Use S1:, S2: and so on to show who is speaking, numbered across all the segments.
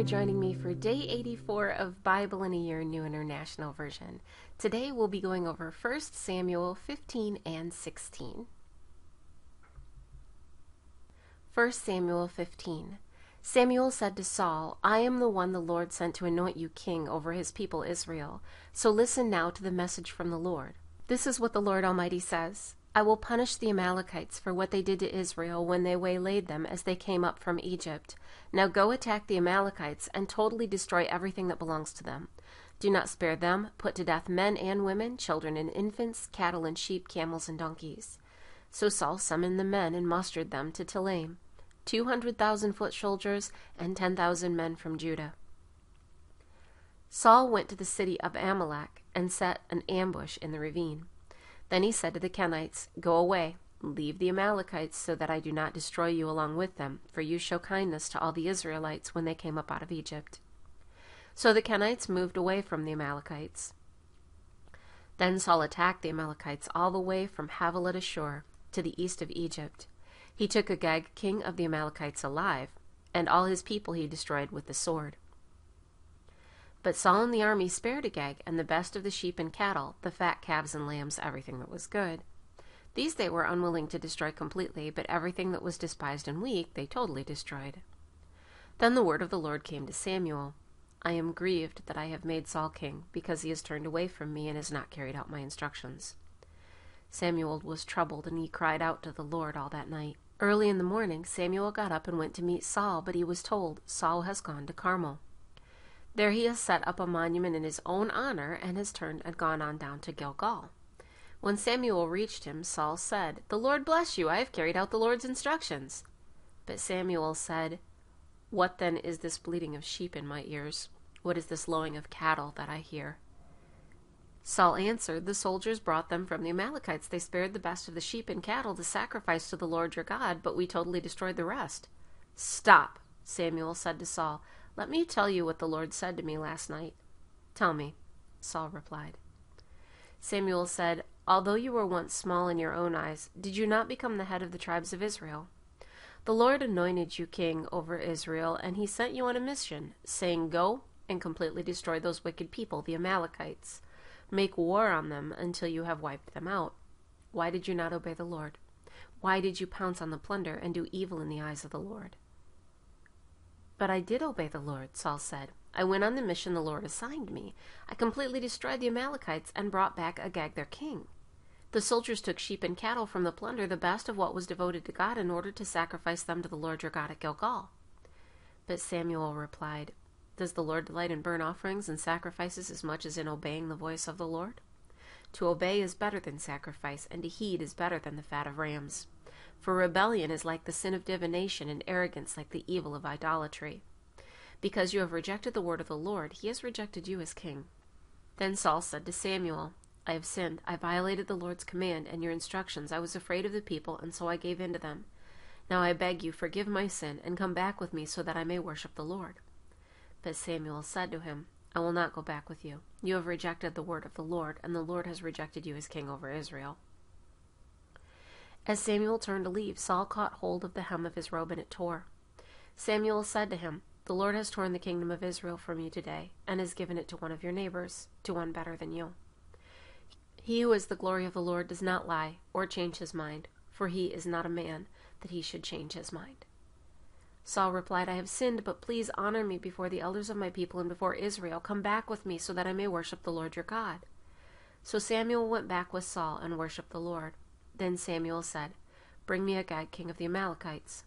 S1: joining me for day 84 of Bible in a Year New International Version. Today we'll be going over 1 Samuel 15 and 16. 1 Samuel 15. Samuel said to Saul, I am the one the Lord sent to anoint you king over his people Israel. So listen now to the message from the Lord. This is what the Lord Almighty says. I will punish the Amalekites for what they did to Israel when they waylaid them as they came up from Egypt. Now go attack the Amalekites and totally destroy everything that belongs to them. Do not spare them. Put to death men and women, children and infants, cattle and sheep, camels and donkeys. So Saul summoned the men and mustered them to Telaim, 200,000 foot soldiers and 10,000 men from Judah. Saul went to the city of Amalek and set an ambush in the ravine. Then he said to the Kenites, Go away, leave the Amalekites, so that I do not destroy you along with them, for you show kindness to all the Israelites when they came up out of Egypt. So the Kenites moved away from the Amalekites. Then Saul attacked the Amalekites all the way from Havilah Shur to the east of Egypt. He took Agag, king of the Amalekites, alive, and all his people he destroyed with the sword. But Saul and the army spared Agag and the best of the sheep and cattle, the fat calves and lambs, everything that was good. These they were unwilling to destroy completely, but everything that was despised and weak they totally destroyed. Then the word of the Lord came to Samuel. I am grieved that I have made Saul king, because he has turned away from me and has not carried out my instructions. Samuel was troubled, and he cried out to the Lord all that night. Early in the morning Samuel got up and went to meet Saul, but he was told, Saul has gone to Carmel. There he has set up a monument in his own honor and has turned and gone on down to Gilgal. When Samuel reached him, Saul said, The Lord bless you, I have carried out the Lord's instructions. But Samuel said, What then is this bleating of sheep in my ears? What is this lowing of cattle that I hear? Saul answered, The soldiers brought them from the Amalekites. They spared the best of the sheep and cattle to sacrifice to the Lord your God, but we totally destroyed the rest. Stop, Samuel said to Saul. Let me tell you what the Lord said to me last night. Tell me, Saul replied. Samuel said, Although you were once small in your own eyes, did you not become the head of the tribes of Israel? The Lord anointed you king over Israel, and he sent you on a mission, saying, Go and completely destroy those wicked people, the Amalekites. Make war on them until you have wiped them out. Why did you not obey the Lord? Why did you pounce on the plunder and do evil in the eyes of the Lord? But I did obey the Lord, Saul said. I went on the mission the Lord assigned me. I completely destroyed the Amalekites and brought back Agag their king. The soldiers took sheep and cattle from the plunder, the best of what was devoted to God, in order to sacrifice them to the Lord your God at Gilgal. But Samuel replied, Does the Lord delight in burnt offerings and sacrifices as much as in obeying the voice of the Lord? To obey is better than sacrifice, and to heed is better than the fat of rams. For rebellion is like the sin of divination, and arrogance like the evil of idolatry. Because you have rejected the word of the Lord, he has rejected you as king. Then Saul said to Samuel, I have sinned. I violated the Lord's command and your instructions. I was afraid of the people, and so I gave in to them. Now I beg you, forgive my sin, and come back with me so that I may worship the Lord. But Samuel said to him, I will not go back with you. You have rejected the word of the Lord, and the Lord has rejected you as king over Israel. As Samuel turned to leave, Saul caught hold of the hem of his robe, and it tore. Samuel said to him, The Lord has torn the kingdom of Israel from you today, and has given it to one of your neighbors, to one better than you. He who is the glory of the Lord does not lie or change his mind, for he is not a man that he should change his mind. Saul replied, I have sinned, but please honor me before the elders of my people and before Israel. Come back with me so that I may worship the Lord your God. So Samuel went back with Saul and worshipped the Lord. Then Samuel said, Bring me Agag, king of the Amalekites.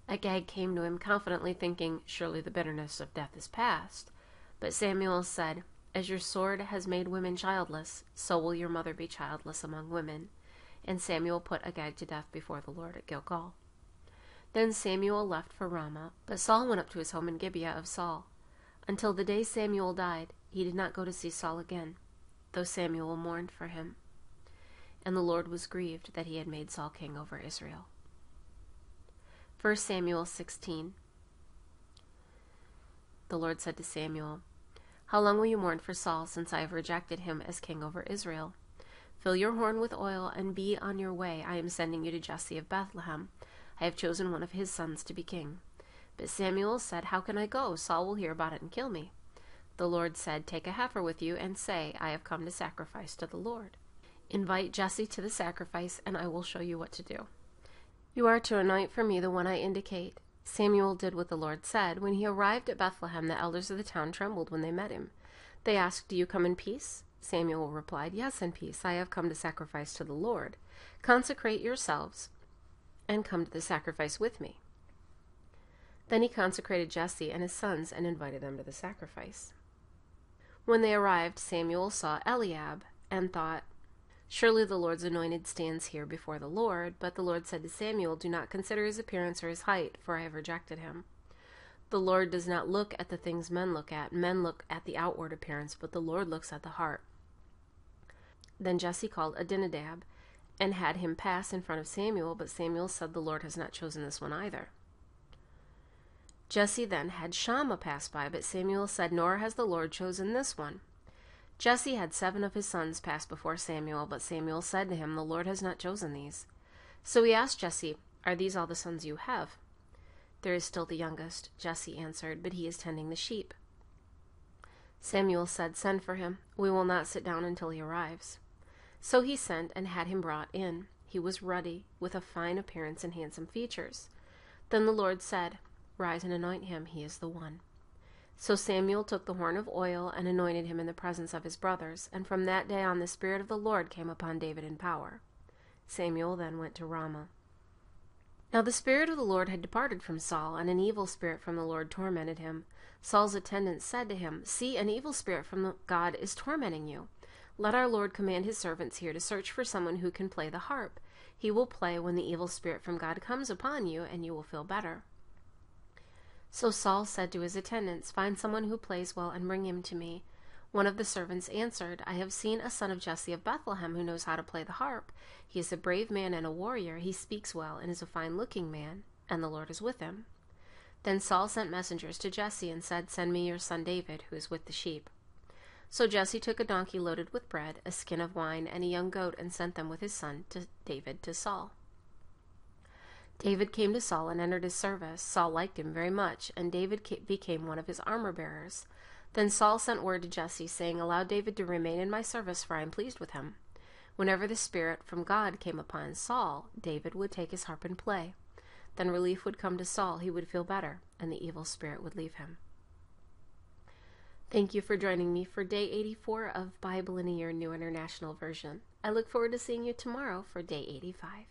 S1: Agag came to him confidently, thinking, Surely the bitterness of death is past. But Samuel said, As your sword has made women childless, so will your mother be childless among women. And Samuel put Agag to death before the Lord at Gilgal. Then Samuel left for Ramah, but Saul went up to his home in Gibeah of Saul. Until the day Samuel died, he did not go to see Saul again, though Samuel mourned for him. And the Lord was grieved that he had made Saul king over Israel. 1 Samuel 16. The Lord said to Samuel, How long will you mourn for Saul, since I have rejected him as king over Israel? Fill your horn with oil and be on your way. I am sending you to Jesse of Bethlehem. I have chosen one of his sons to be king. But Samuel said, "How can I go? Saul will hear about it and kill me." The Lord said, "Take a heifer with you and say, 'I have come to sacrifice to the Lord.' Invite Jesse to the sacrifice, and I will show you what to do. You are to anoint for me the one I indicate." Samuel did what the Lord said. When he arrived at Bethlehem, the elders of the town trembled when they met him. They asked, "Do you come in peace?" Samuel replied, "Yes, in peace. I have come to sacrifice to the Lord. Consecrate yourselves and come to the sacrifice with me." Then he consecrated Jesse and his sons and invited them to the sacrifice. When they arrived, Samuel saw Eliab and thought, "Surely the Lord's anointed stands here before the Lord." But the Lord said to Samuel, "Do not consider his appearance or his height, for I have rejected him. The Lord does not look at the things men look at. Men look at the outward appearance, but the Lord looks at the heart." Then Jesse called Abinadab and had him pass in front of Samuel, but Samuel said, "The Lord has not chosen this one either." Jesse then had Shammah pass by, but Samuel said, "Nor has the Lord chosen this one." Jesse had 7 of his sons pass before Samuel, but Samuel said to him, "The Lord has not chosen these." So he asked Jesse, "Are these all the sons you have?" "There is still the youngest," Jesse answered, "but he is tending the sheep." Samuel said, "Send for him. We will not sit down until he arrives." So he sent and had him brought in. He was ruddy, with a fine appearance and handsome features. Then the Lord said, "Rise and anoint him. He is the one." So Samuel took the horn of oil and anointed him in the presence of his brothers, and from that day on the Spirit of the Lord came upon David in power. Samuel then went to Ramah. Now the Spirit of the Lord had departed from Saul, and an evil spirit from the Lord tormented him. Saul's attendants said to him, "See, an evil spirit from God is tormenting you. Let our Lord command his servants here to search for someone who can play the harp. He will play when the evil spirit from God comes upon you, and you will feel better." So Saul said to his attendants, "Find someone who plays well and bring him to me." One of the servants answered, "I have seen a son of Jesse of Bethlehem who knows how to play the harp. He is a brave man and a warrior. He speaks well and is a fine-looking man, and the Lord is with him." Then Saul sent messengers to Jesse and said, "Send me your son David, who is with the sheep." So Jesse took a donkey loaded with bread, a skin of wine, and a young goat, and sent them with his son David to Saul. David came to Saul and entered his service. Saul liked him very much, and David became one of his armor-bearers. Then Saul sent word to Jesse, saying, "Allow David to remain in my service, for I am pleased with him." Whenever the Spirit from God came upon Saul, David would take his harp and play. Then relief would come to Saul, he would feel better, and the evil spirit would leave him. Thank you for joining me for Day 84 of Bible in a Year New International Version. I look forward to seeing you tomorrow for Day 85.